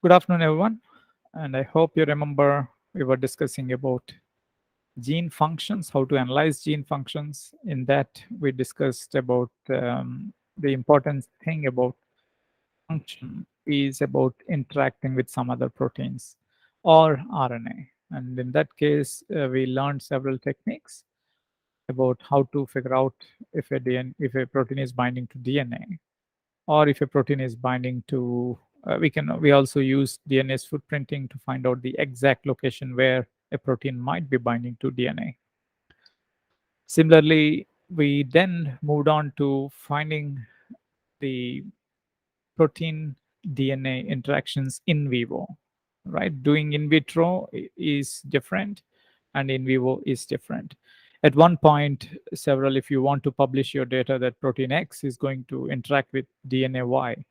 Good afternoon, everyone. And I hope you remember we were discussing about gene functions, how to analyze gene functions. In that, we discussed about the important thing about function is about interacting with some other proteins or RNA. And in that case, we learned several techniques about how to figure out if a protein is binding to DNA, or if a protein is binding to we also use DNA's footprinting to find out the exact location where a protein might be binding to DNA. Similarly, we then moved on to finding the protein DNA interactions in vivo, right? Doing in vitro is different and in vivo is different. At one point, if you want to publish your data that protein X is going to interact with DNA Y,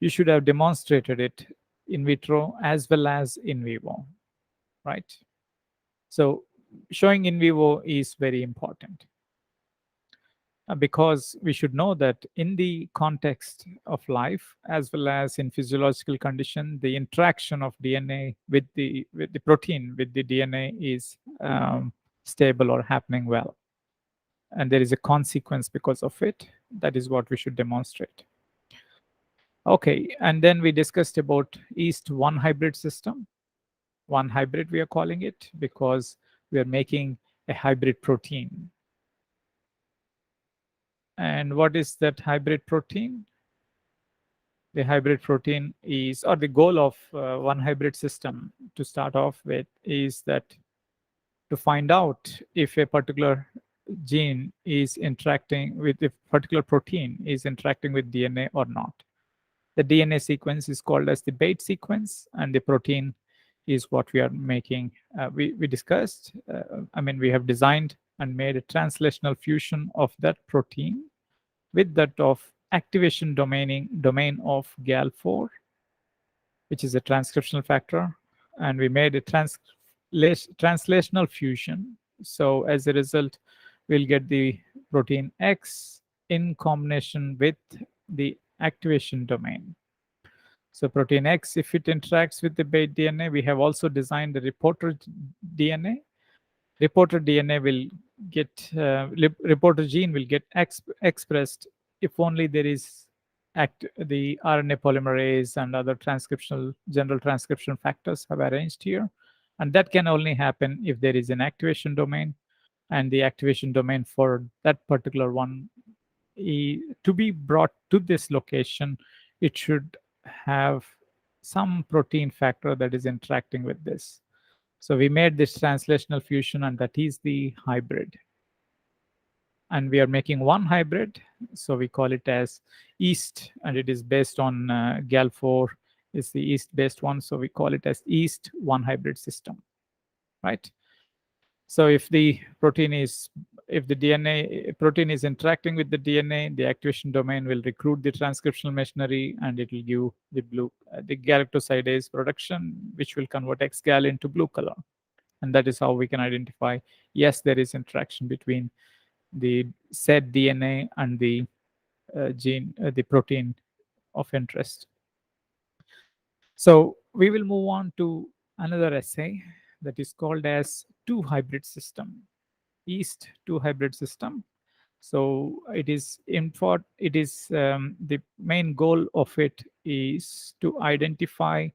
you should have demonstrated it in vitro as well as in vivo, right? So showing in vivo is very important because we should know that in the context of life as well as in physiological condition, the interaction of DNA with the protein with the DNA is stable or happening well, and there is a consequence because of it. That is what we should demonstrate. Okay, and then we discussed about yeast one hybrid system. One hybrid we are calling it because we are making a hybrid protein. And what is that hybrid protein? The hybrid protein is, or the goal of one hybrid system to start off with is that to find out if a particular gene is interacting with a particular protein is interacting with DNA or not. The DNA sequence is called as the bait sequence, and the protein is what we are making. We discussed, we have designed and made a translational fusion of that protein with that of activation domain of GAL4, which is a transcriptional factor, and we made a translational fusion. So as a result, we'll get the protein X in combination with the activation domain. So protein X, if it interacts with the bait DNA, we have also designed the reporter DNA. Reporter DNA will get, reporter gene will get expressed if only there is the RNA polymerase and other general transcription factors have arranged here. And that can only happen if there is an activation domain, and the activation domain for that particular one to be brought to this location, it should have some protein factor that is interacting with this. So we made this translational fusion, and that is the hybrid. And we are making one hybrid, so we call it as yeast, and it is based on GAL4 is the yeast-based one, so we call it as yeast one hybrid system, right? So if the protein is protein is interacting with the DNA, the activation domain will recruit the transcriptional machinery, and it will give the galactosidase production, which will convert XGAL into blue color. And that is how we can identify, yes, there is interaction between the said DNA and the the protein of interest. So we will move on to another essay that is called as two hybrid system, yeast two hybrid system. So it is the main goal of it is to identify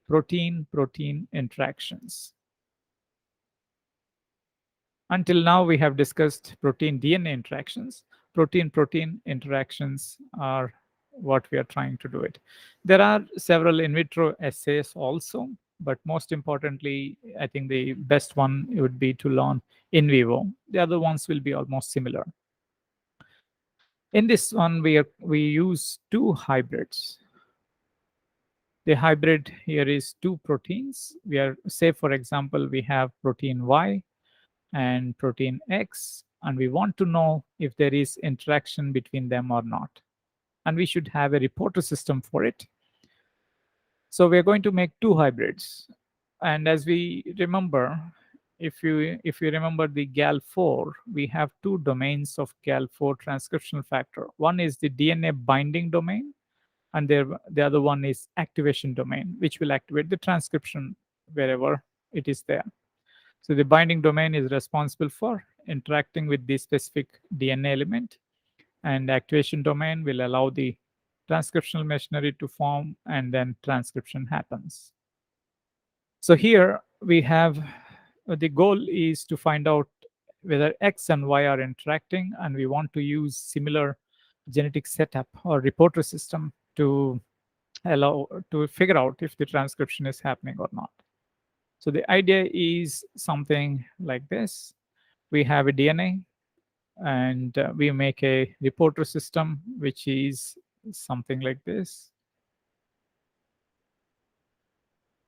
protein-protein interactions. Until now, we have discussed protein-DNA interactions. Protein-protein interactions are what we are trying to do it. There are several in vitro assays also, but most importantly, I think the best one would be to learn in vivo. The other ones will be almost similar. In this one, we use two hybrids. The hybrid here is two proteins. Say, for example, we have protein Y and protein X, and we want to know if there is interaction between them or not. And we should have a reporter system for it. So we're going to make two hybrids. And as we remember, if you remember the GAL4, we have two domains of GAL4 transcriptional factor. One is the DNA binding domain, and the other one is activation domain, which will activate the transcription wherever it is there. So the binding domain is responsible for interacting with the specific DNA element, and activation domain will allow the transcriptional machinery to form, and then transcription happens. So here we have the goal is to find out whether X and Y are interacting, and we want to use similar genetic setup or reporter system to allow to figure out if the transcription is happening or not. So the idea is something like this. We have a DNA, and we make a reporter system, which is something like this,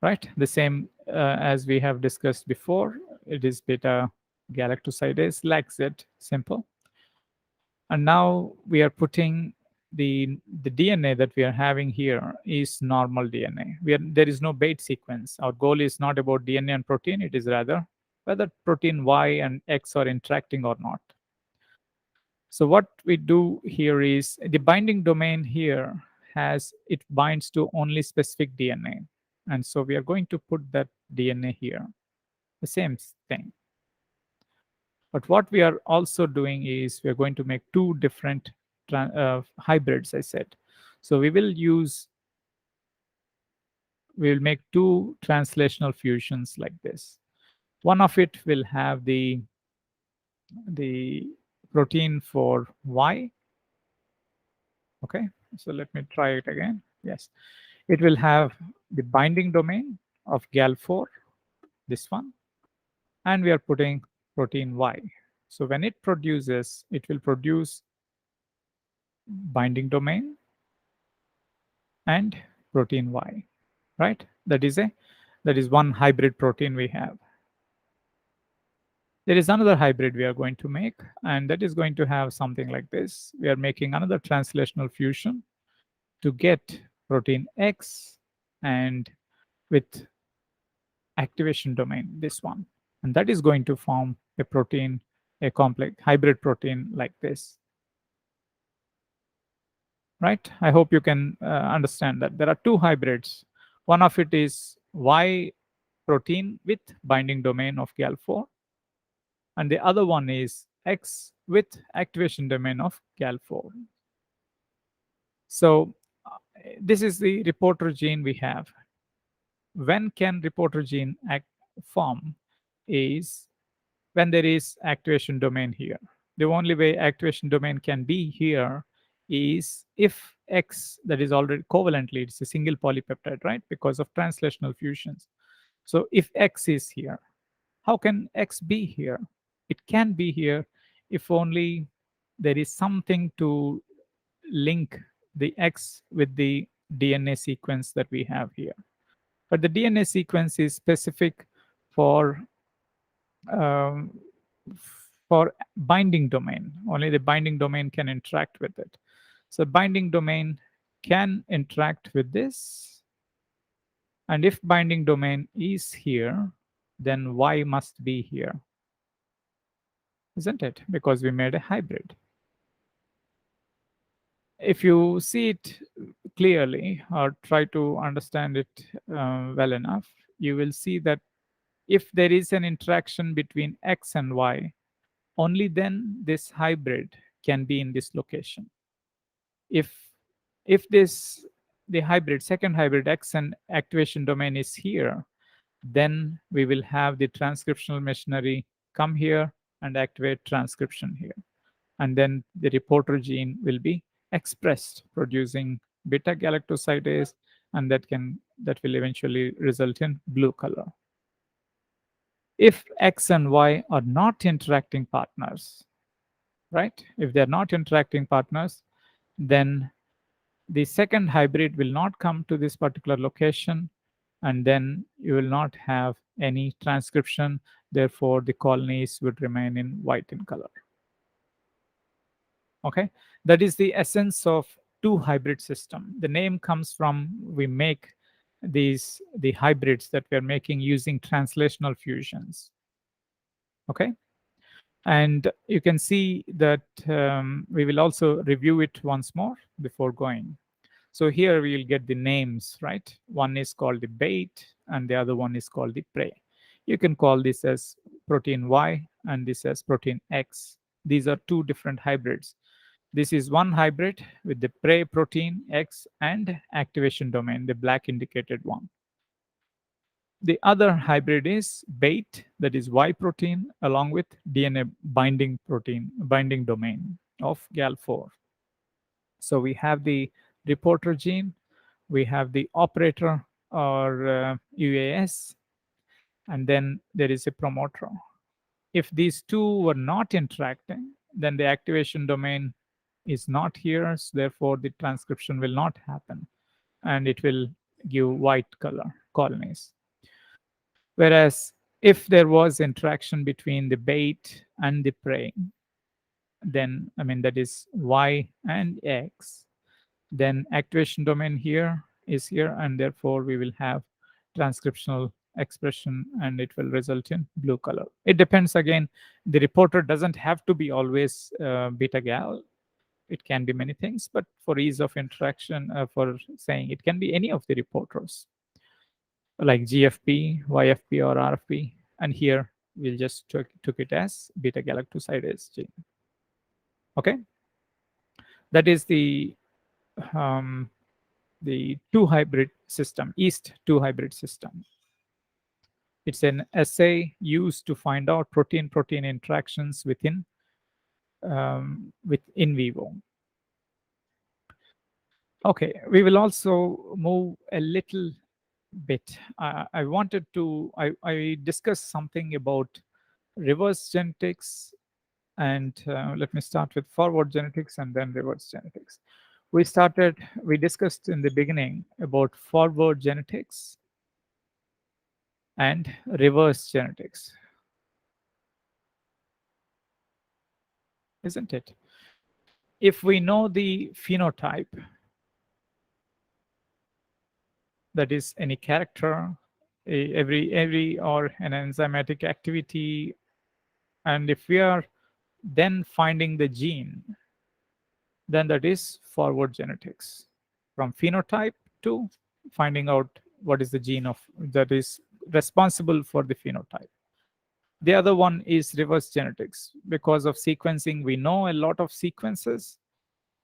right? The same as we have discussed before. It is beta galactosidase, like Z, simple. And now we are putting the DNA that we are having here is normal DNA. There is no bait sequence. Our goal is not about DNA and protein. It is rather whether protein Y and X are interacting or not. So what we do here is the binding domain here it binds to only specific DNA. And so we are going to put that DNA here, the same thing. But what we are also doing is we are going to make two different hybrids, I said. So we will make two translational fusions like this. One of it will have the protein for Y. Okay, so let me try it again. Yes, it will have the binding domain of GAL4, this one, and we are putting protein Y. So when it produces, it will produce binding domain and protein Y, right? That is one hybrid protein we have. There is another hybrid we are going to make, and that is going to have something like this. We are making another translational fusion to get protein X and with activation domain, this one. And that is going to form a protein, a complex hybrid protein like this. Right? I hope you can understand that there are two hybrids. One of it is Y protein with binding domain of GAL4, and the other one is X with activation domain of GAL4. So this is the reporter gene we have. When can reporter gene form is when there is activation domain here. The only way activation domain can be here is if X, that is already covalently, it's a single polypeptide, right? Because of translational fusions. So if X is here, how can X be here? It can be here if only there is something to link the X with the DNA sequence that we have here. But the DNA sequence is specific for um, binding domain. Only the binding domain can interact with it. So binding domain can interact with this. And if binding domain is here, then Y must be here, isn't it? Because we made a hybrid. If you see it clearly or try to understand it well enough, you will see that if there is an interaction between X and Y, only then this hybrid can be in this location. If the hybrid, second hybrid X and activation domain is here, then we will have the transcriptional machinery come here and activate transcription here. And then the reporter gene will be expressed, producing beta galactosidase, and that will eventually result in blue color. If X and Y are not interacting partners, right? If they're not interacting partners, then the second hybrid will not come to this particular location, and then you will not have any transcription. Therefore, the colonies would remain in white in color. Okay, that is the essence of two hybrid system. The name comes from we make the hybrids that we're making using translational fusions. Okay, and you can see that we will also review it once more before going. So here we'll get the names, right? One is called the bait and the other one is called the prey. You can call this as protein Y and this as protein X. These are two different hybrids. This is one hybrid with the prey protein X and activation domain, the black indicated one. The other hybrid is bait, that is Y protein, along with DNA binding protein, binding domain of GAL4. So we have the reporter gene, we have the operator or UAS, and then there is a promoter. If these two were not interacting, then the activation domain is not here, so therefore the transcription will not happen and it will give white color colonies. Whereas if there was interaction between the bait and the prey, then that is Y and X, then activation domain here is here, and therefore we will have transcriptional expression and it will result in blue color. It depends again, the reporter doesn't have to be always beta gal. It can be many things, but for ease of interaction, for saying it can be any of the reporters like GFP, YFP, or RFP. And here we'll just took it as beta galactosidase gene. Okay, that is the two hybrid system, Yeast two hybrid system. It's an assay used to find out protein-protein interactions with in vivo. Okay, we will also move a little bit. I discussed something about reverse genetics, and let me start with forward genetics and then reverse genetics. We discussed in the beginning about forward genetics and reverse genetics, isn't it? If we know the phenotype, that is any character, every or an enzymatic activity, and if we are then finding the gene, then that is forward genetics. From phenotype to finding out what is the gene of that is responsible for the phenotype. The other one is reverse genetics. Because of sequencing, we know a lot of sequences,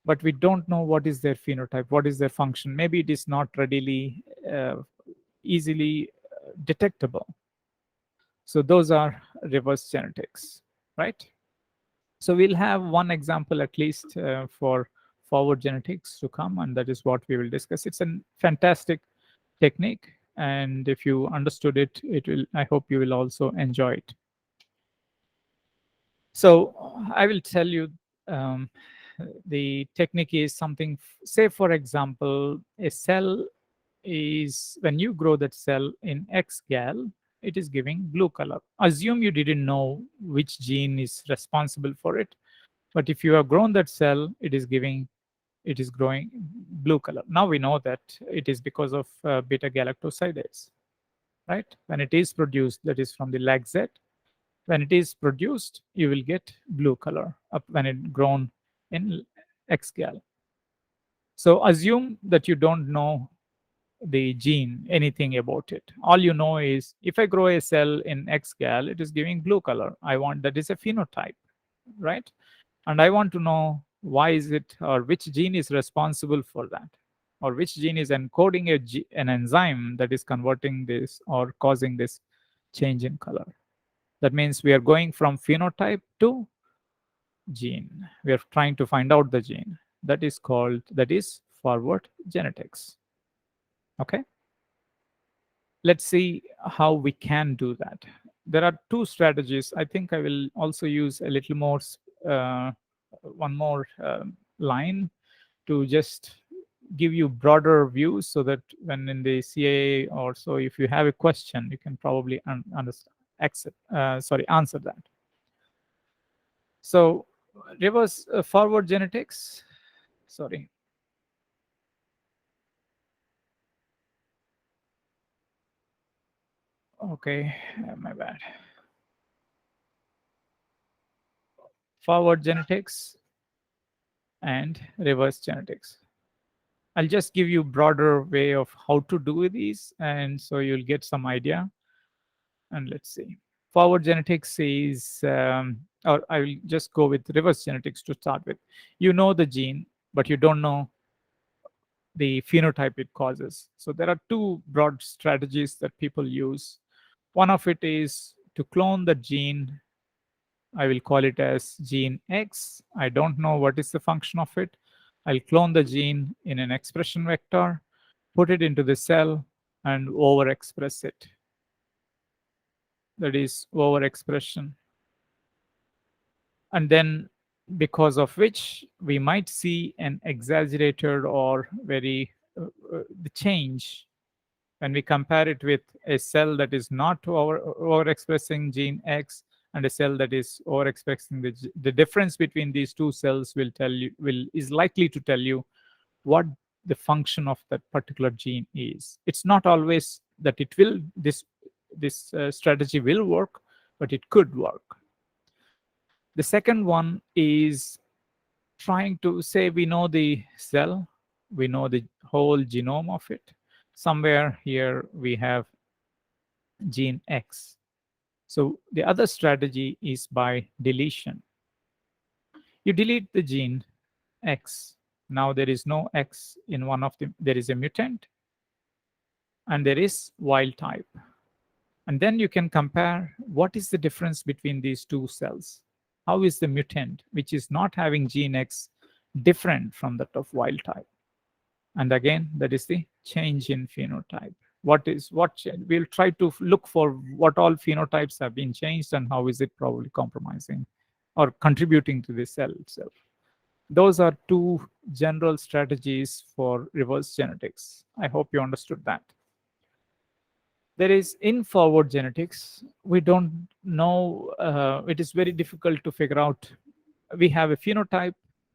but we don't know what is their phenotype, what is their function. Maybe it is not readily, easily detectable. So those are reverse genetics, right? So we'll have one example at least for forward genetics to come, and that is what we will discuss. It's a fantastic technique, and if you understood it, I hope you will also enjoy it. So I will tell you, the technique is something, say for example, a cell is, when you grow that cell in xgal, it is giving blue color. Assume you didn't know which gene is responsible for it, but if you have grown that cell, it is growing blue color. Now we know that it is because of beta galactosidase, right? When it is produced, that is from the lag Z, when it is produced, you will get blue color up when it grown in xgal. So assume that you don't know the gene, anything about it. All you know is if I grow a cell in xgal, it is giving blue color. I want, that is a phenotype, right? And I want to know why is it, or which gene is responsible for that, or which gene is encoding an enzyme that is converting this or causing this change in color. That means we are going from phenotype to gene. We are trying to find out the gene. That is forward genetics. Okay. Let's see how we can do that. There are two strategies. I think I will also use a little more, one more line to just give you broader views, so that when in the CA or so, if you have a answer that. So reverse forward genetics. Sorry. Okay, my bad. Forward genetics and reverse genetics. I'll just give you broader way of how to do these, and so you'll get some idea. And let's see. Forward genetics is, or I will just go with reverse genetics to start with. You know the gene, but you don't know the phenotype it causes. So there are two broad strategies that people use. One of it is to clone the gene. I will call it as gene X. I don't know what is the function of it. I'll clone the gene in an expression vector, put it into the cell, and overexpress it. That is overexpression. And then, because of which we might see an exaggerated or very the change when we compare it with a cell that is not overexpressing gene X and a cell that is overexpressing the difference between these two cells will tell you is likely to tell you what the function of that particular gene is. It's not always that it will this strategy will work, but it could work. The second one is trying to say we know the cell, we know the whole genome of it. Somewhere here we have gene X. So the other strategy is by deletion. You delete the gene X. Now there is no X in one of them. There is a mutant and there is wild type. And then you can compare what is the difference between these two cells. How is the mutant, which is not having gene X, different from that of wild type? And again, that is the change in phenotype. We'll try to look for what all phenotypes have been changed and how is it probably compromising or contributing to the cell itself. Those are two general strategies for reverse genetics. I hope you understood that. There is in forward genetics, we don't know, it is very difficult to figure out. We have a phenotype,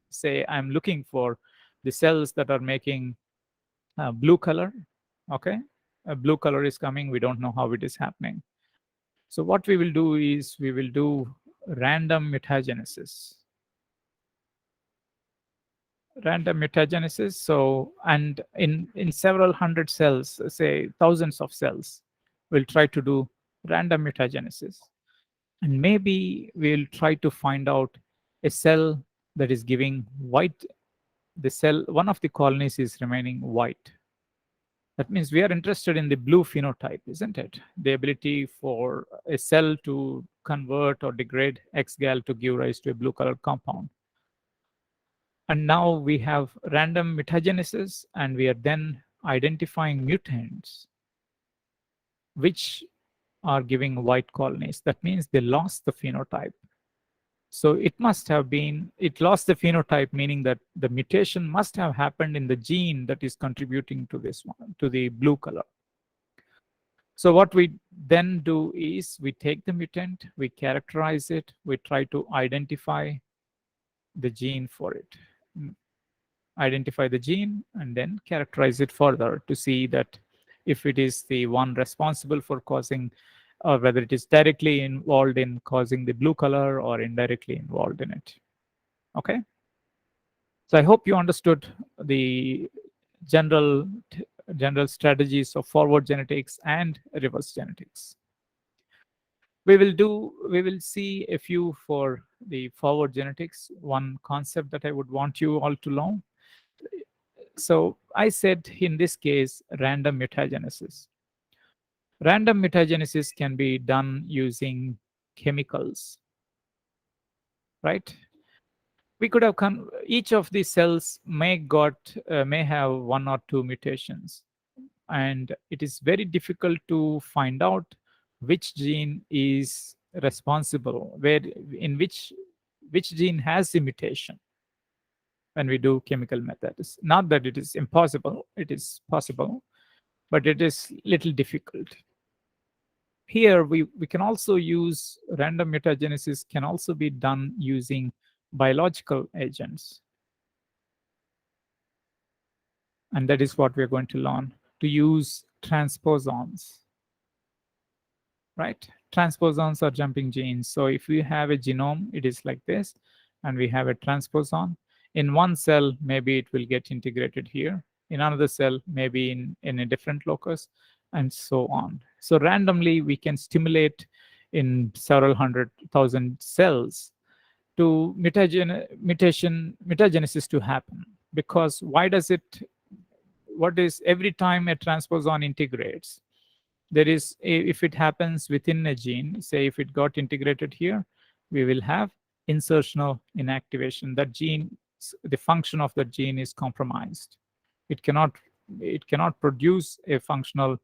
say I'm looking for the cells that are making blue color, okay? Blue color is coming, we don't know how it is happening. So what we will do is we will do random mutagenesis. Random mutagenesis, so, and in several hundred cells, say thousands of cells, we'll try to do random mutagenesis. And maybe we'll try to find out a cell that is giving white, the cell, one of the colonies is remaining white. That means we are interested in the blue phenotype, isn't it? The ability for a cell to convert or degrade X-gal to give rise to a blue colored compound. And now we have random mutagenesis, and we are then identifying mutants which are giving white colonies. That means they lost the phenotype. So it must have been, it lost the phenotype, meaning that the mutation must have happened in the gene that is contributing to this one, to the blue color. So what we then do is we take the mutant, we characterize it, we try to identify the gene for it. Identify the gene and then characterize it further to see that if it is the one responsible for causing, or whether it is directly involved in causing the blue color or indirectly involved in it. Okay. So I hope you understood the general strategies of forward genetics and reverse genetics. We will see a few for the forward genetics. One concept that I would want you all to know. So I said in this case, random mutagenesis. Random mutagenesis can be done using chemicals, right? We could have each of these cells may have one or two mutations, and it is very difficult to find out which gene is responsible, in which gene has the mutation when we do chemical methods. Not that it is impossible, it is possible, but it is little difficult. Here we can also use random mutagenesis can also be done using biological agents. And that is what we're going to learn, to use transposons, right? Transposons are jumping genes. So if we have a genome, it is like this, and we have a transposon. In one cell, maybe it will get integrated here. in another cell, maybe in a different locus, and so on. So randomly, we can stimulate in several hundred thousand cells to mutagenesis to happen. Because why does it? What is every time a transposon integrates? There is if it happens within a gene, say if it got integrated here, we will have insertional inactivation. That gene, the function of that gene is compromised. It cannot it cannot produce a functional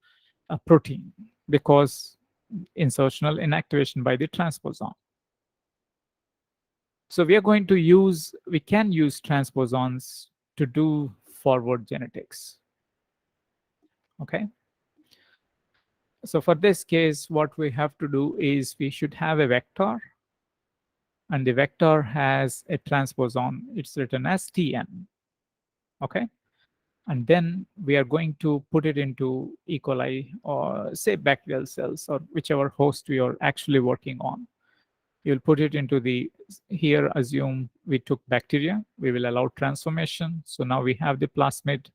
protein because insertional inactivation by the transposon. So we can use transposons to do forward genetics. Okay. So for this case, what we have to do is we should have a vector, and the vector has a transposon. It's written as Tn. Okay. And then we are going to put it into E. coli or say bacterial cells or whichever host we are actually working on. You'll put it into here assume we took bacteria. We will allow transformation. So now we have the plasmid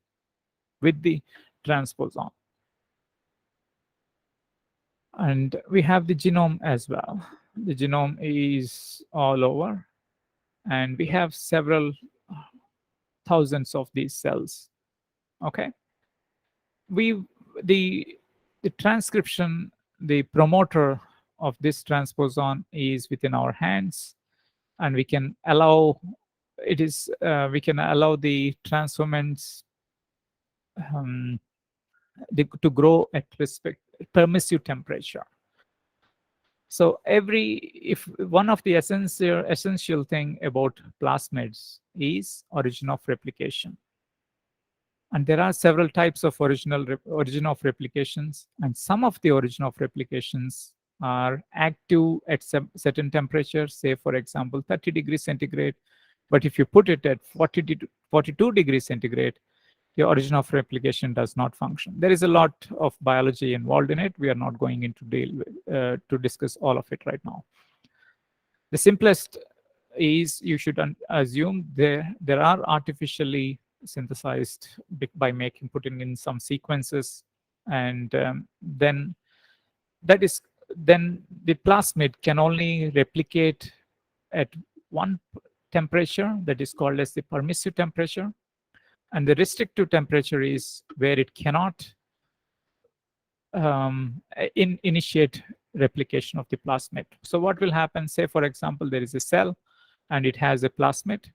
with the transposon. And we have the genome as well. The genome is all over, and we have several thousands of these cells. Okay. The transcription, the promoter of this transposon is within our hands, and we can allow we can allow the transformants to grow at permissive temperature. So if one of the essential thing about plasmids is origin of replication. And there are several types of origin of replications, and some of the origin of replications are active at certain temperatures, say for example 30 degrees centigrade. But if you put it at 42 degrees centigrade, the origin of replication does not function. There is a lot of biology involved in it. We are not going into to discuss all of it right now. The simplest is you should assume there are artificially synthesized by putting in some sequences, and then the plasmid can only replicate at one temperature that is called as the permissive temperature. And the restrictive temperature is where it cannot initiate replication of the plasmid. So what will happen, say for example, there is a cell and it has a plasmid.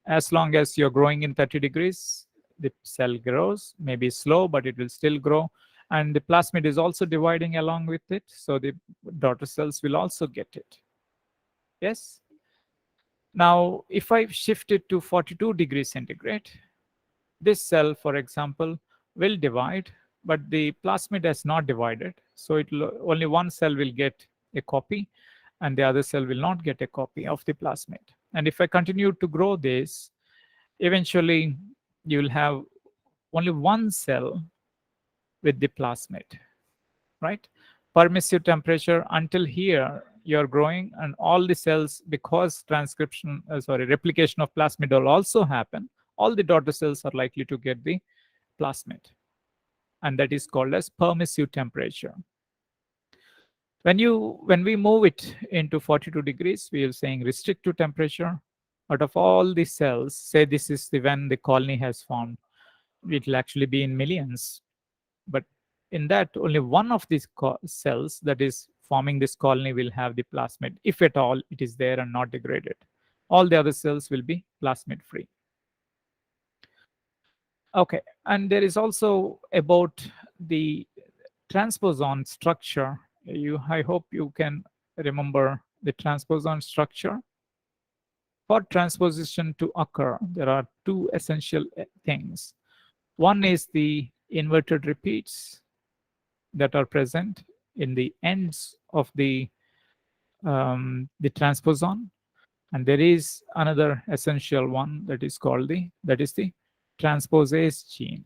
As long as you're growing in 30 degrees, the cell grows, maybe slow, but it will still grow. And the plasmid is also dividing along with it. So the daughter cells will also get it. Yes? Now, if I shift it to 42 degrees centigrade, this cell, for example, will divide, but the plasmid has not divided. So only one cell will get a copy, and the other cell will not get a copy of the plasmid. And if I continue to grow this, eventually you will have only one cell with the plasmid, right? Permissive temperature until here you're growing, and all the cells, because replication of plasmid will also happen, all the daughter cells are likely to get the plasmid, and that is called as permissive temperature. When we move it into 42 degrees, we are saying restrictive temperature. Out of all the cells, say this is when the colony has formed, it will actually be in millions. But in that, only one of these cells that is forming this colony will have the plasmid, if at all it is there and not degraded. All the other cells will be plasmid free. Okay, and there is also about the transposon structure. I hope you can remember the transposon structure. For transposition to occur, there are two essential things. One is the inverted repeats that are present in the ends of the transposon, and there is another essential one that is called the Transpose Ace gene.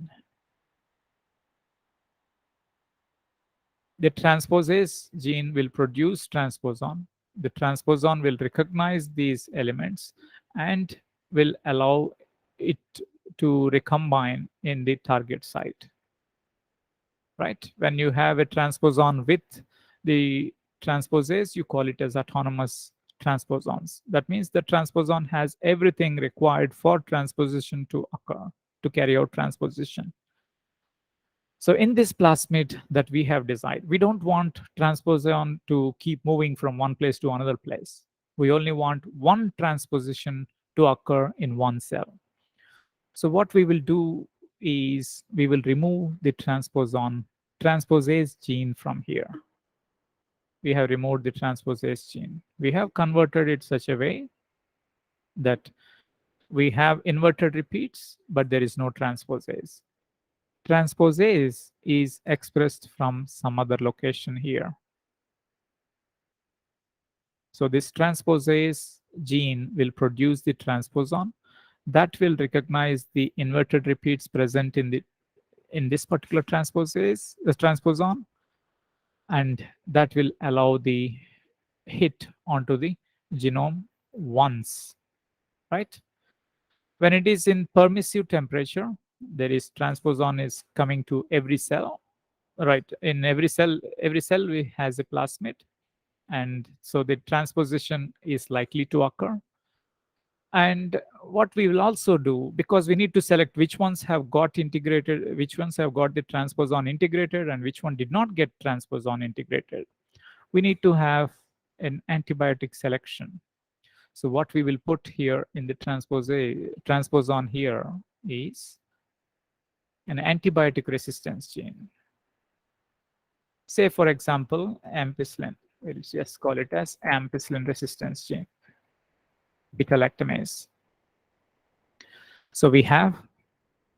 The Transpose Ace gene will produce transposon. The transposon will recognize these elements and will allow it to recombine in the target site, right? When you have a transposon with the transposase, you call it as autonomous transposons. That means the transposon has everything required for transposition to occur, to carry out transposition. So in this plasmid that we have designed, we don't want transposon to keep moving from one place to another place. We only want one transposition to occur in one cell. So what we will do is we will remove the transposon transposase gene from here. We have removed the transposase gene. We have converted it such a way that we have inverted repeats, but there is no transposase. Transposase is expressed from some other location here. So this transposase gene will produce the transposon that will recognize the inverted repeats present in this particular transposase, the transposon, and that will allow the hit onto the genome once, right? When it is in permissive temperature, there is transposon is coming to every cell, right? In every cell has a plasmid, and so the transposition is likely to occur. And what we will also do, because we need to select which ones have got integrated, which ones have got the transposon integrated, and which one did not get transposon integrated, we need to have an antibiotic selection. So what we will put here in the transposon here is an antibiotic resistance gene. Say, for example, ampicillin. We'll just call it as ampicillin resistance gene, beta-lactamase. So we have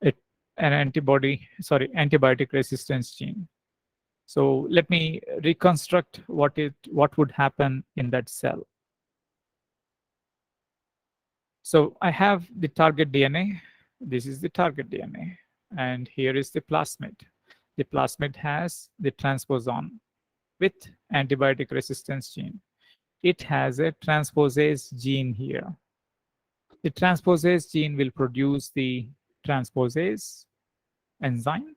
an antibiotic resistance gene. So let me reconstruct what would happen in that cell. So I have the target DNA. This is the target DNA, and here is the plasmid. The plasmid has the transposon with antibiotic resistance gene. It has a transposase gene here. The transposase gene will produce the transposase enzyme.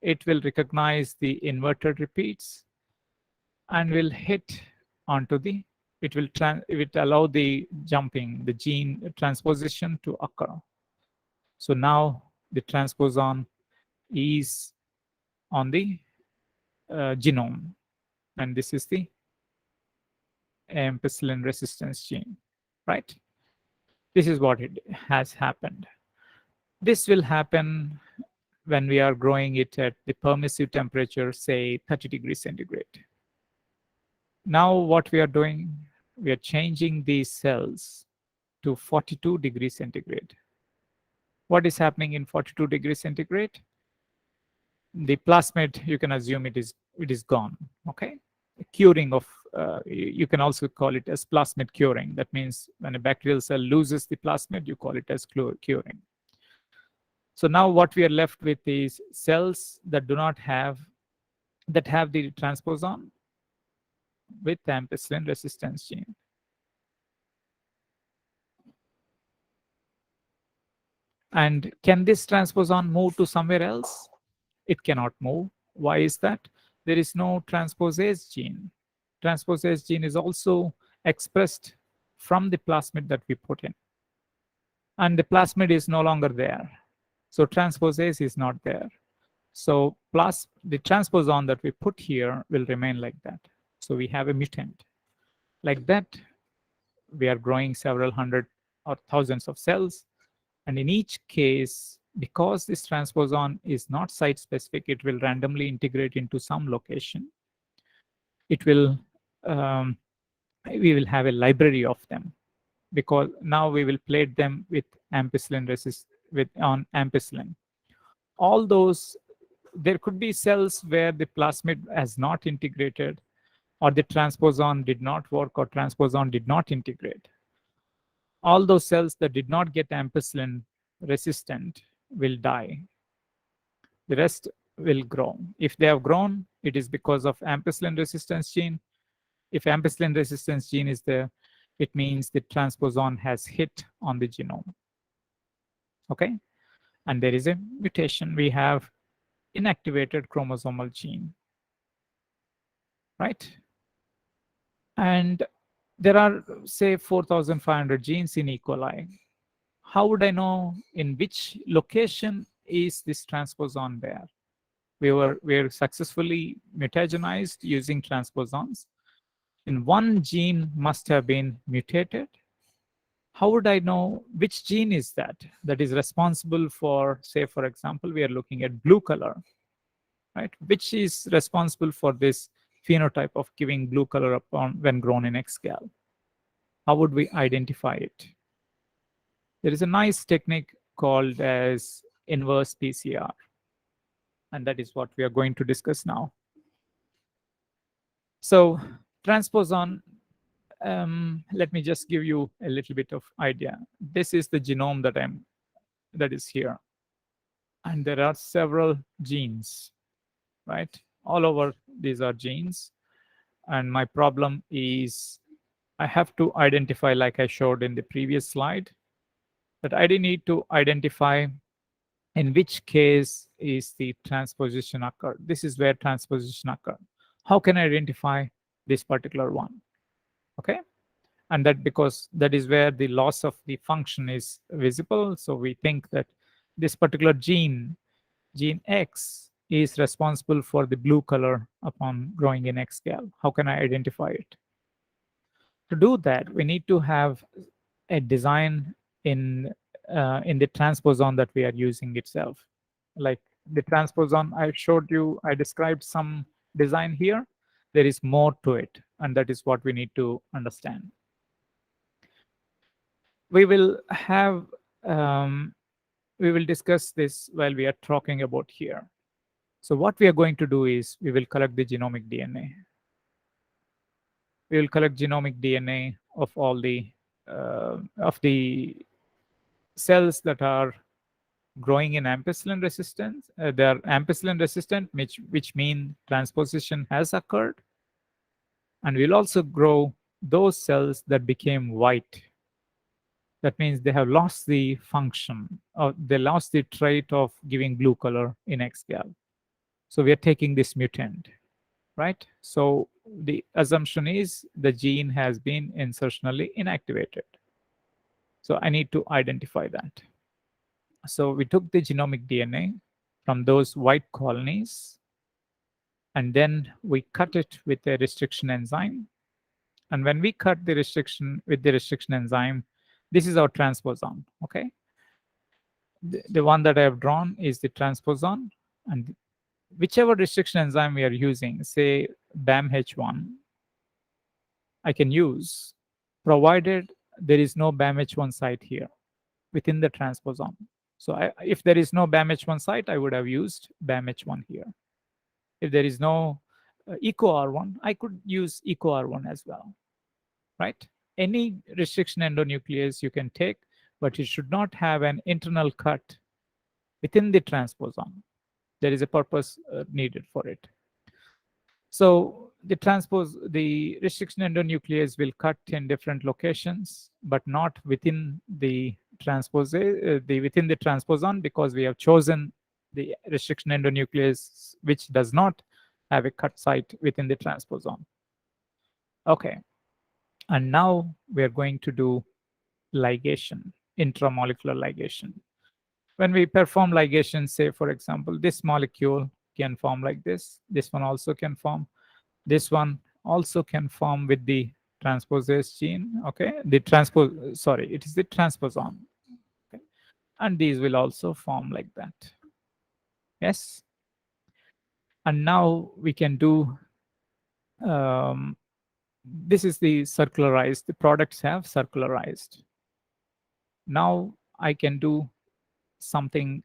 It will recognize the inverted repeats and will hit onto the, it will allow the jumping, the gene transposition to occur. So now the transposon is on the genome, and this is the ampicillin resistance gene, right? This is what it has happened. This will happen when we are growing it at the permissive temperature, say 30 degrees centigrade. Now what we are doing, we are changing these cells to 42 degrees centigrade. What is happening in 42 degrees centigrade? The plasmid, you can assume it is gone, okay? Curing of, you can also call it as plasmid curing. That means when a bacterial cell loses the plasmid, you call it as curing. So now what we are left with is cells that do not have, that have the transposon with ampicillin resistance gene. And can this transposon move to somewhere else? It cannot move. Why is that? There is no transposase gene. Transposase gene is also expressed from the plasmid that we put in. And the plasmid is no longer there. So transposase is not there. So the transposon that we put here will remain like that. So we have a mutant. Like that, we are growing several hundred or thousands of cells. And in each case, because this transposon is not site-specific, it will randomly integrate into some location. It will, we will have a library of them, because now we will plate them with ampicillin on ampicillin. All those, there could be cells where the plasmid has not integrated, or the transposon did not work, or transposon did not integrate. All those cells that did not get ampicillin resistant will die. The rest will grow. If they have grown, it is because of ampicillin resistance gene. If ampicillin resistance gene is there, it means the transposon has hit on the genome. Okay. and there is a mutation. We have inactivated chromosomal gene, right? And there are, say, 4,500 genes in E. coli. How would I know in which location is this transposon there? We were successfully mutagenized using transposons. And one gene must have been mutated. How would I know which gene is that is responsible for, say, for example, we are looking at blue color, right? Which is responsible for this phenotype of giving blue color upon when grown in X gal? How would we identify it? There is a nice technique called as inverse PCR, and that is what we are going to discuss now. So transposon, let me just give you a little bit of idea. This is the genome that is here, and there are several genes, right? All over these are genes, and my problem is I have to identify, like I showed in the previous slide, that I need to identify in which case is the transposition occurred. This is where transposition occurred. How can I identify this particular one? Okay. And that because that is where the loss of the function is visible. So we think that this particular gene X, is responsible for the blue color upon growing in X gal. How can I identify it? To do that, we need to have a design in the transposon that we are using itself. Like the transposon I showed you, I described some design here. There is more to it, and that is what we need to understand. We will have we will discuss this while we are talking about here. So what we are going to do is we will collect the genomic DNA. We will collect genomic DNA of all the cells that are growing in ampicillin resistance. They are ampicillin resistant, which mean transposition has occurred. And we'll also grow those cells that became white. That means they have lost the function, or they lost the trait of giving blue color in X gal. So we are taking this mutant, right? So the assumption is the gene has been insertionally inactivated. So I need to identify that. So we took the genomic DNA from those white colonies, and then we cut it with a restriction enzyme. And when we cut the restriction with the restriction enzyme, this is our transposon, okay? The one that I have drawn is the transposon, and whichever restriction enzyme we are using, say BAMH1, I can use, provided there is no BAMH1 site here within the transposon. So if there is no BAMH1 site, I would have used BAMH1 here. If there is no EcoR1, I could use EcoR1 as well, right? Any restriction endonuclease you can take, but it should not have an internal cut within the transposon. There is a purpose needed for it. So the restriction endonuclease will cut in different locations, but not within the within the transposon, because we have chosen the restriction endonuclease which does not have a cut site within the transposon. Okay, and now we are going to do ligation, intramolecular ligation. When we perform ligation, say for example, this molecule can form like this one also can form, this one also can form with the transpose Ace gene, okay? It is the transposon, okay? And these will also form like that, yes? And now we can do, this is the circularized, the products have circularized. Now I can do something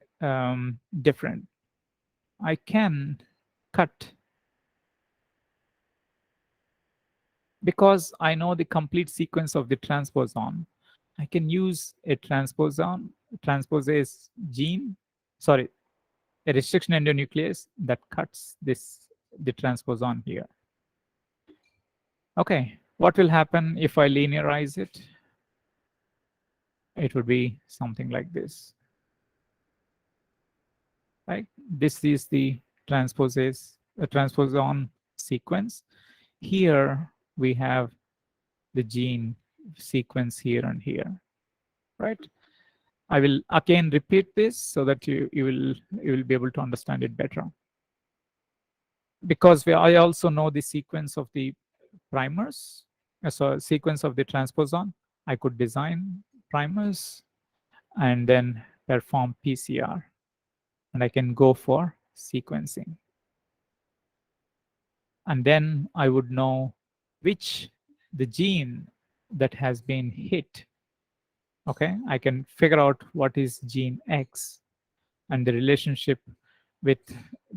different. I can cut, because I know the complete sequence of the transposon. I can use a transpose Ace gene, sorry, a restriction endonuclease that cuts the transposon here. Okay, what will happen if I linearize it? It would be something like this. right? This is the transposon sequence. Here we have the gene sequence here and here, right? I will again repeat this so that you will be able to understand it better. Because I also know the sequence of the primers, so sequence of the transposon, I could design primers and then perform PCR, and I can go for sequencing. And then I would know which the gene that has been hit. Okay, I can figure out what is gene X and the relationship with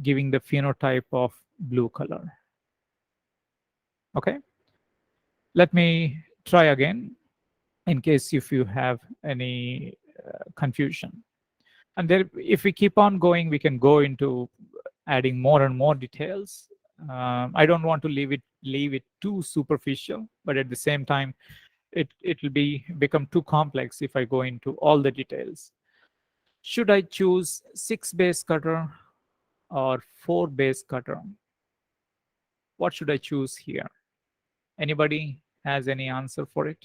giving the phenotype of blue color. Okay, let me try again in case if you have any confusion. And there, if we keep on going, we can go into adding more and more details. I don't want to leave it too superficial, but at the same time, it will become too complex if I go into all the details. Should I choose 6 base cutter or 4 base cutter? What should I choose here? Anybody has any answer for it?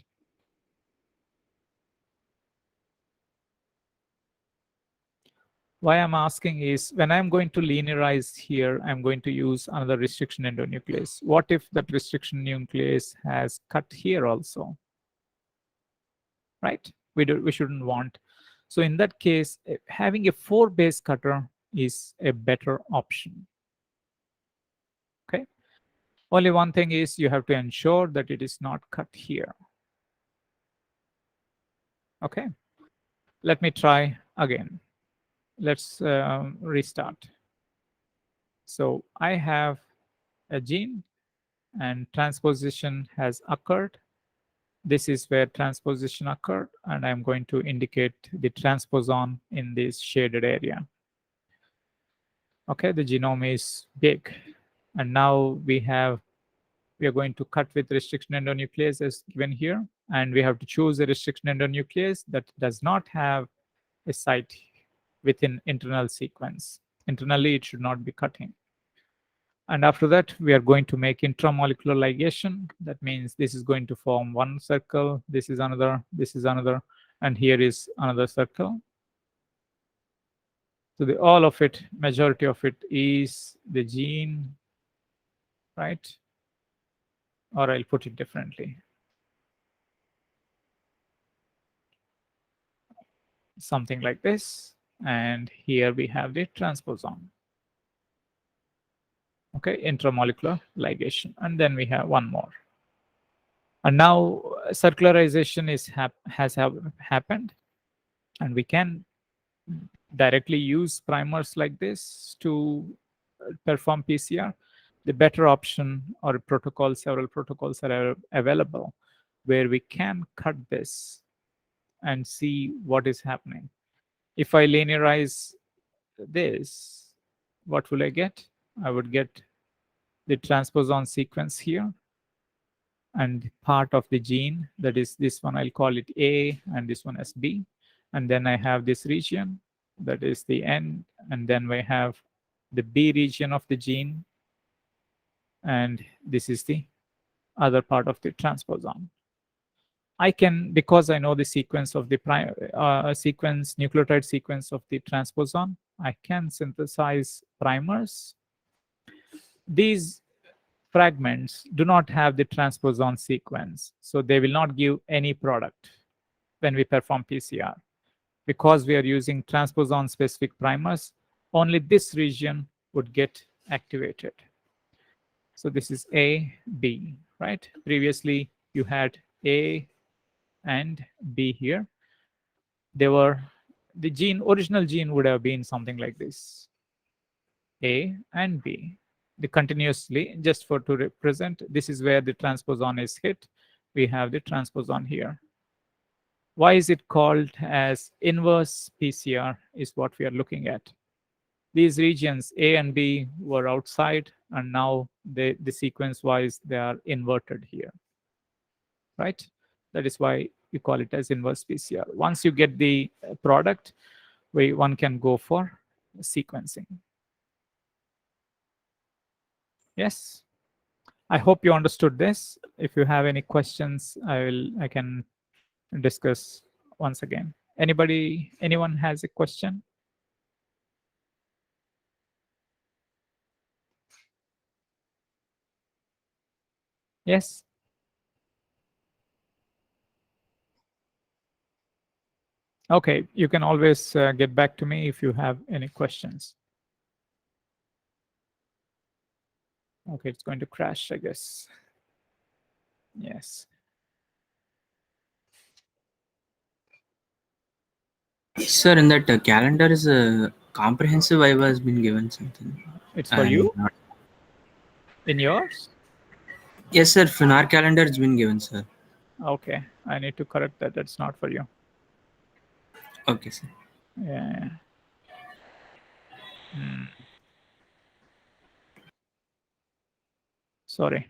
Why I'm asking is when I'm going to linearize here, I'm going to use another restriction endonuclease. What if that restriction nuclease has cut here also? Right? We shouldn't want. So in that case, having a 4 base cutter is a better option. Okay. Only one thing is you have to ensure that it is not cut here. Okay. Let me try again. Let's restart. So I have a gene and transposition has occurred. This is where transposition occurred, and I'm going to indicate the transposon in this shaded area. Okay, the genome is big. And now we are going to cut with restriction endonuclease as given here. And we have to choose a restriction endonuclease that does not have a site within internal sequence. Internally, it should not be cutting. And after that, we are going to make intramolecular ligation. That means this is going to form one circle, this is another, and here is another circle. So all of it, majority of it is the gene, right? Or I'll put it differently. Something like this. And here we have the transposon. Okay, intramolecular ligation. And then we have one more. And now circularization has happened. And we can directly use primers like this to perform PCR. The better option or protocol, several protocols are available where we can cut this and see what is happening. If I linearize this, what will I get? I would get the transposon sequence here and part of the gene, that is this one, I'll call it A and this one as B. And then I have this region, that is the N, and then we have the B region of the gene, and this is the other part of the transposon. I can, because I know the sequence of the nucleotide sequence of the transposon, I can synthesize primers. These fragments do not have the transposon sequence, so they will not give any product when we perform PCR. Because we are using transposon specific primers, only this region would get activated. So this is A, B, right? Previously, you had A and B here. The original gene would have been something like this. A and B. The continuously, just to represent, this is where the transposon is hit. We have the transposon here. Why is it called as inverse PCR is what we are looking at. These regions A and B were outside, and now the sequence wise they are inverted here, right? That is why we call it as inverse PCR. Once you get the product, one can go for sequencing. Yes, I hope you understood this. If you have any questions, I can discuss once again. Anyone has a question? Yes. Okay, you can always get back to me if you have any questions. Okay, it's going to crash, I guess. Yes. Sir, in that calendar is a comprehensive Viva has been given something. It's for I'm you not. in yours? Yes, sir. In our calendar it's been given, sir. Okay, I need to correct that. That's not for you. Okay, sir. Yeah. Hmm. Sorry.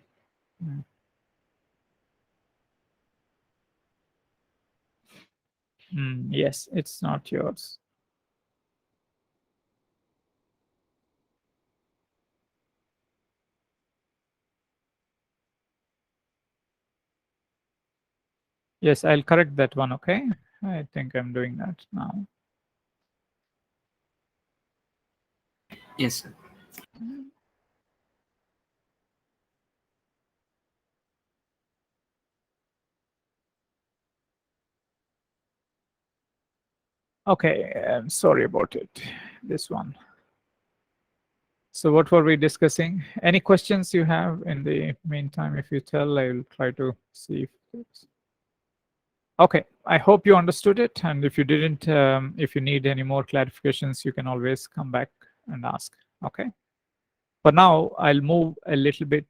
Yes, it's not yours. Yes, I'll correct that one, okay? I think I'm doing that now. Yes, sir. Okay, I'm sorry about it. This one. So what were we discussing? Any questions you have in the meantime? If you tell, I will try to see if it's... Okay, I hope you understood it. And if you didn't, if you need any more clarifications, you can always come back and ask. Okay. For now, I'll move a little bit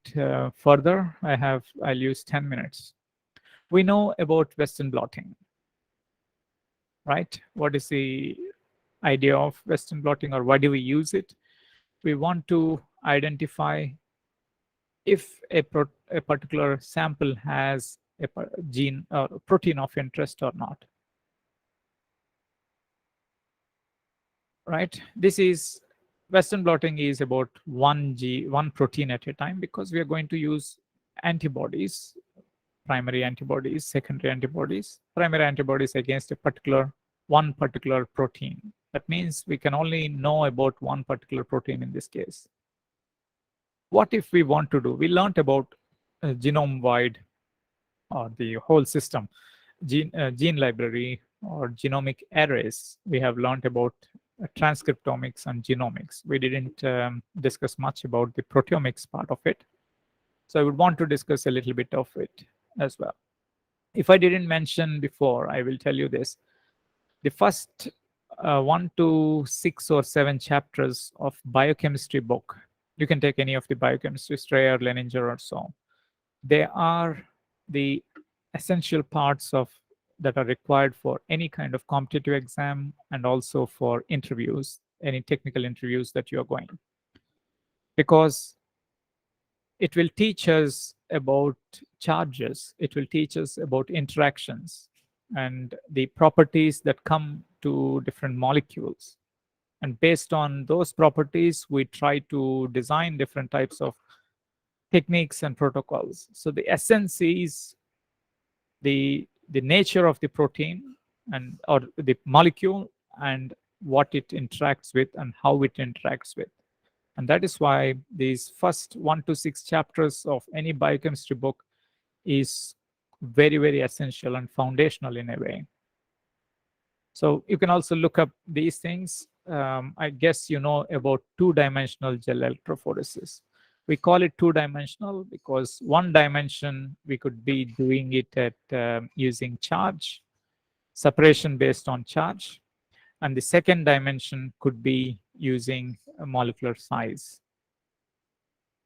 further. I'll use 10 minutes. We know about Western blotting, right? What is the idea of Western blotting, or why do we use it? We want to identify if a particular sample has a gene or protein of interest or not, right? This is Western blotting is about one protein at a time, because we are going to use antibodies, primary antibodies, secondary antibodies, primary antibodies against one particular protein. That means we can only know about one particular protein in this case. What if we want to do? We learned about genome-wide, or the whole system, gene library or genomic arrays. We have learned about transcriptomics and genomics. We didn't discuss much about the proteomics part of it. So I would want to discuss a little bit of it as well. If I didn't mention before, I will tell you this. The first 1 to 6 or 7 chapters of biochemistry book, you can take any of the biochemistry, Strayer, Leninger, or so. They are the essential parts of that are required for any kind of competitive exam, and also for interviews, any technical interviews that you are going, because it will teach us about charges, it will teach us about interactions and the properties that come to different molecules. And based on those properties, we try to design different types of techniques and protocols. So the essence is the nature of the protein, and or the molecule, and what it interacts with and how it interacts with. And that is why these first 1 to 6 chapters of any biochemistry book is very, very essential and foundational in a way. So you can also look up these things. I guess you know about two-dimensional gel electrophoresis. We call it two-dimensional because one dimension we could be doing it at using charge, separation based on charge, and the second dimension could be using a molecular size.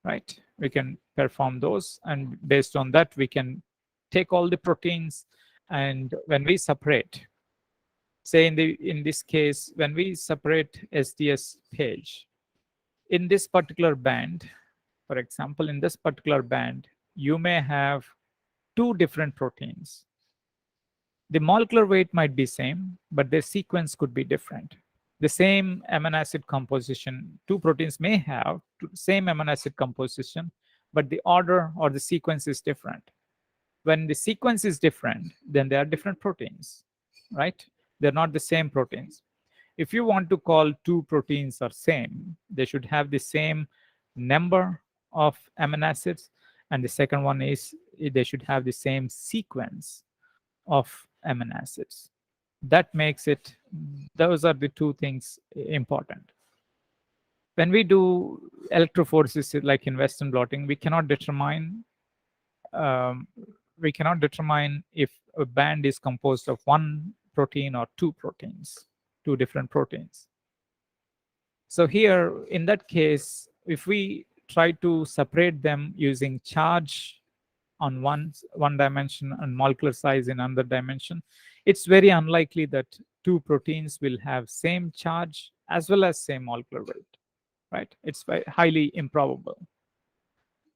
Right? We can perform those, and based on that, we can take all the proteins, and when we separate, say in this case, when we separate SDS page, in this particular band, for example, in this particular band, you may have two different proteins. The molecular weight might be same, but their sequence could be different. the same amino acid composition. Two proteins may have same amino acid composition, but the order or the sequence is different. When the sequence is different, then they are different proteins, right? They're not the same proteins. If you want to call two proteins are same, they should have the same number of amino acids, and the second one is they should have the same sequence of amino acids. That makes it, those are the two things important. When we do electrophoresis like in Western blotting, um, we cannot determine if a band is composed of one protein or two proteins, two different proteins. So here, in that case, if we try to separate them using charge on one dimension and molecular size in another dimension, it's very unlikely that two proteins will have same charge as well as same molecular weight, right? It's very highly improbable.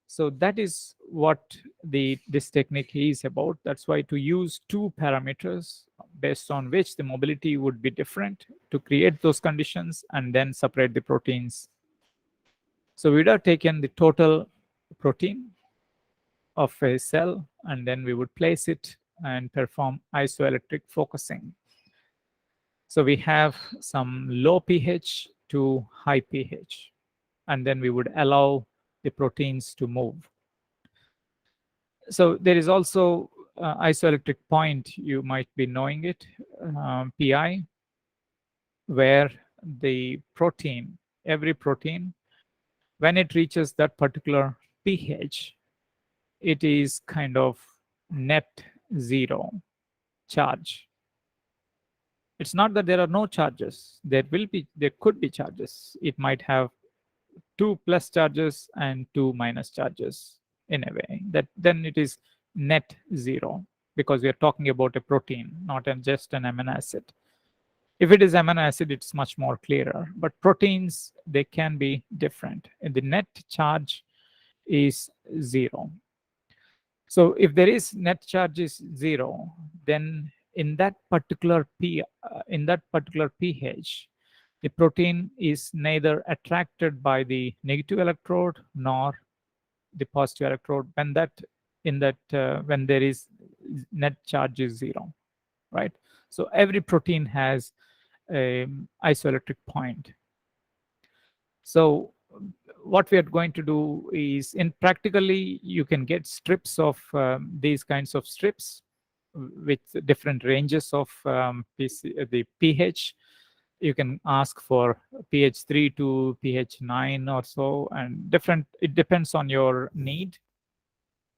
So that is what this technique is about. That's why to use two parameters based on which the mobility would be different to create those conditions and then separate the proteins. So we would have taken the total protein of a cell, and then we would place it and perform isoelectric focusing. So we have some low pH to high pH, and then we would allow the proteins to move. So there is also isoelectric point, you might be knowing it, PI, where the protein, every protein, when it reaches that particular pH, it is kind of net zero charge. It's not that there are no charges. There could be charges. It might have two plus charges and two minus charges in a way. That then it is net zero because we are talking about a protein, not just an amino acid. If it is amino acid, it's much more clearer. But proteins, they can be different. And the net charge is zero. So if there is net charge is zero, then in that particular pH, the protein is neither attracted by the negative electrode nor the positive electrode when when there is net charge is zero, right? So every protein has an isoelectric point. So what we are going to do is, in practically, you can get strips of these kinds of strips with different ranges of the pH. You can ask for pH 3 to pH 9 or so, and it depends on your need.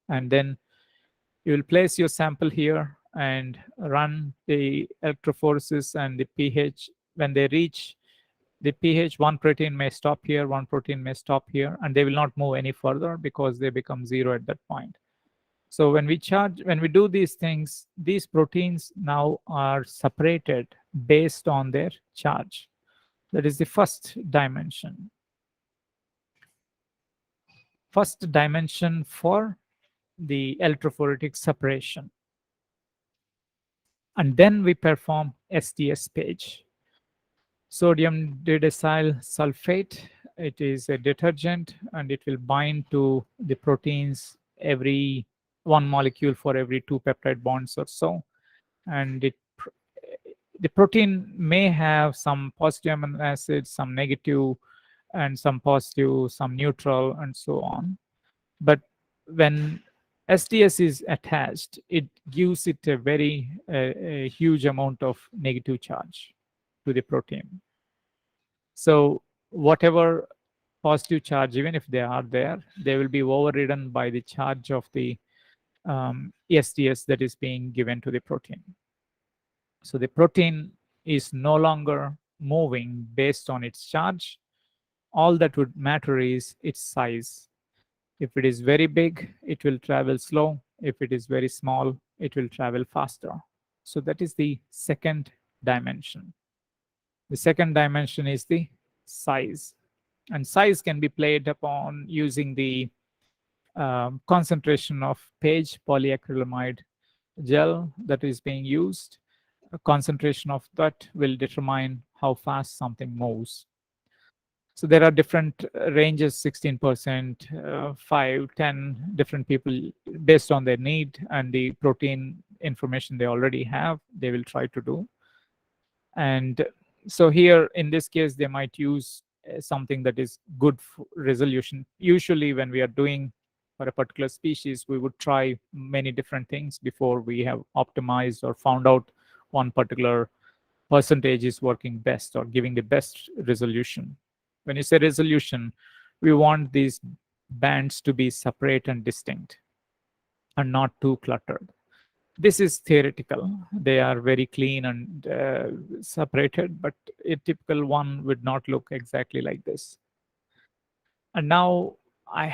And then you will place your sample here and run the electrophoresis and the pH. When they reach the pH, one protein may stop here, one protein may stop here, and they will not move any further because they become zero at that point. So when we do these things, these proteins now are separated based on their charge. That is the first dimension. First dimension for the electrophoretic separation. And then we perform STS page. Sodium didecyl sulfate, it is a detergent, and it will bind to the proteins every one molecule for every two peptide bonds or so. And the protein may have some positive amino acids, some negative, and some positive, some neutral, and so on. But when STS is attached, it gives it a huge amount of negative charge to the protein. So whatever positive charge, even if they are there, they will be overridden by the charge of the STS that is being given to the protein. So the protein is no longer moving based on its charge. All that would matter is its size. If it is very big, it will travel slow. If it is very small, it will travel faster. So that is the second dimension. The second dimension is the size. And size can be played upon using the concentration of page polyacrylamide gel that is being used. A concentration of that will determine how fast something moves. So there are different ranges, 16%, 5, 10, different people based on their need and the protein information they already have, they will try to do. And so here in this case, they might use something that is good for resolution. Usually when we are doing for a particular species, we would try many different things before we have optimized or found out one particular percentage is working best or giving the best resolution. When you say resolution, we want these bands to be separate and distinct and not too cluttered. This is theoretical. They are very clean and separated, but a typical one would not look exactly like this. And now I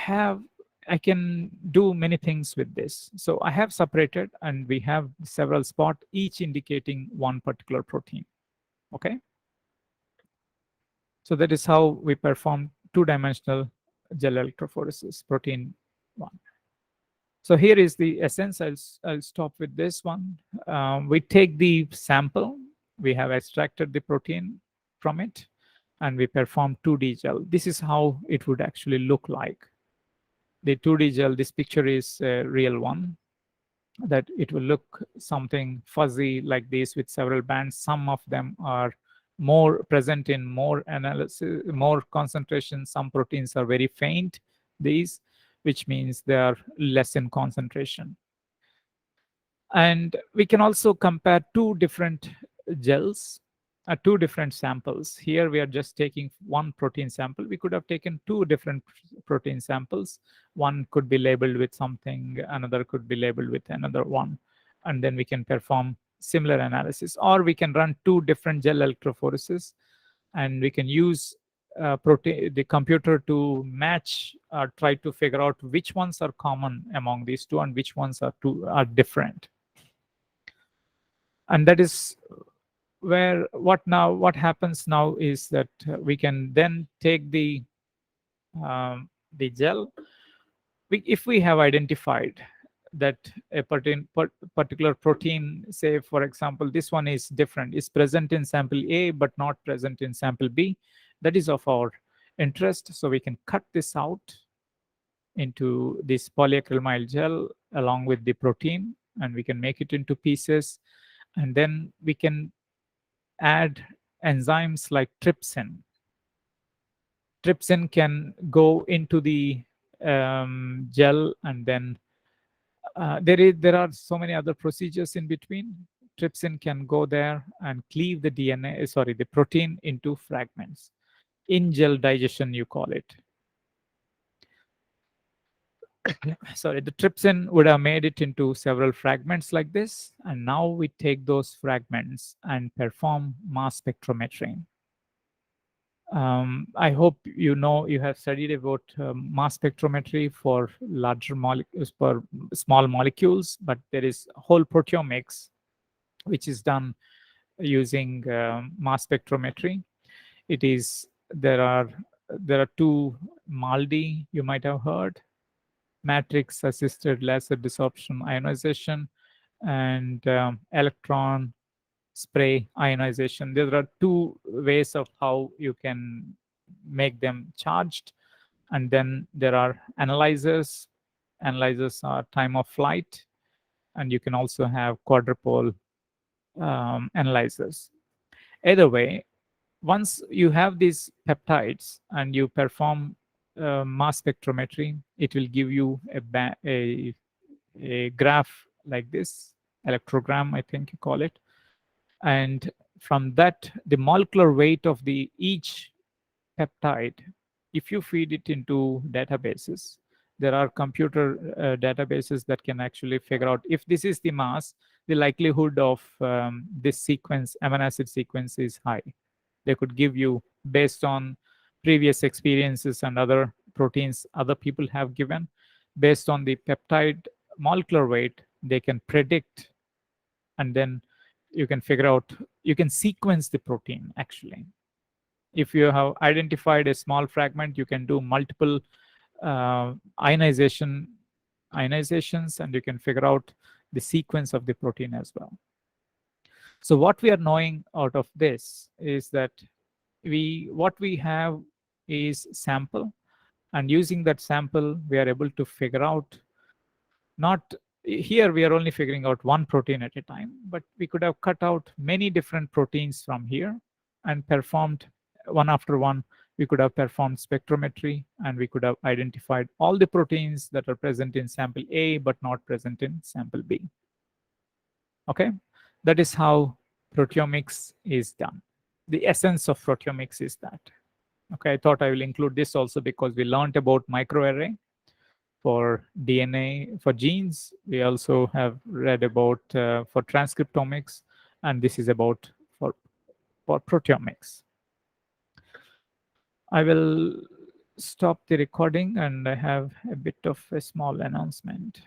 can do many things with this. So I have separated and we have several spots, each indicating one particular protein. Okay. So that is how we perform two-dimensional gel electrophoresis, protein 1. So here is the essence. I'll stop with this one. We take the sample. We have extracted the protein from it, and we perform 2D gel. This is how it would actually look like. The 2D gel, this picture is a real one, that it will look something fuzzy like this with several bands. Some of them are more present in more analysis, more concentration. Some proteins are very faint, these, which means they are less in concentration. And we can also compare two different gels, two different samples. Here we are just taking one protein sample. We could have taken two different protein samples. One could be labeled with something, another could be labeled with another one. And then we can perform similar analysis. Or we can run two different gel electrophoresis, and we can use the computer to match or try to figure out which ones are common among these two and which ones are different. And that is where what happens now is that we can then take the gel. If we have identified that a particular protein, say for example this one is different, is present in sample A but not present in sample B, that is of our interest. So we can cut this out into this polyacrylamide gel along with the protein, and we can make it into pieces, and then we can add enzymes like trypsin. Trypsin can go into the gel, and then there are so many other procedures in between. Trypsin can go there and cleave the the protein into fragments. In gel digestion, you call it. Sorry, the trypsin would have made it into several fragments like this, and now we take those fragments and perform mass spectrometry. I hope you have studied about mass spectrometry for larger molecules, for small molecules, but there is whole proteomics which is done using mass spectrometry. There are two MALDI you might have heard: matrix assisted laser desorption ionization and electron spray ionization. There are two ways of how you can make them charged. And then there are analyzers. Analyzers are time of flight, and you can also have quadrupole analyzers. Either way, once you have these peptides and you perform mass spectrometry, it will give you a graph like this, electrogram, I think you call it. And from that, the molecular weight of each peptide, if you feed it into databases, there are computer databases that can actually figure out if this is the mass, the likelihood of this sequence, amino acid sequence, is high. They could give you, based on previous experiences and other proteins other people have given, based on the peptide molecular weight, they can predict, and then you can figure out, you can sequence the protein actually. If you have identified a small fragment, you can do multiple ionizations, and you can figure out the sequence of the protein as well. So what we are knowing out of this is that what we have is sample, and using that sample we are able to figure out, not here we are only figuring out one protein at a time, but we could have cut out many different proteins from here and performed one after one. We could have performed spectrometry and we could have identified all the proteins that are present in sample A but not present in sample B. Okay, that is how proteomics is done. The essence of proteomics is that. Okay, I thought I will include this also because we learned about microarray for DNA, for genes. We also have read about for transcriptomics, and this is about for proteomics. I will stop the recording and I have a bit of a small announcement.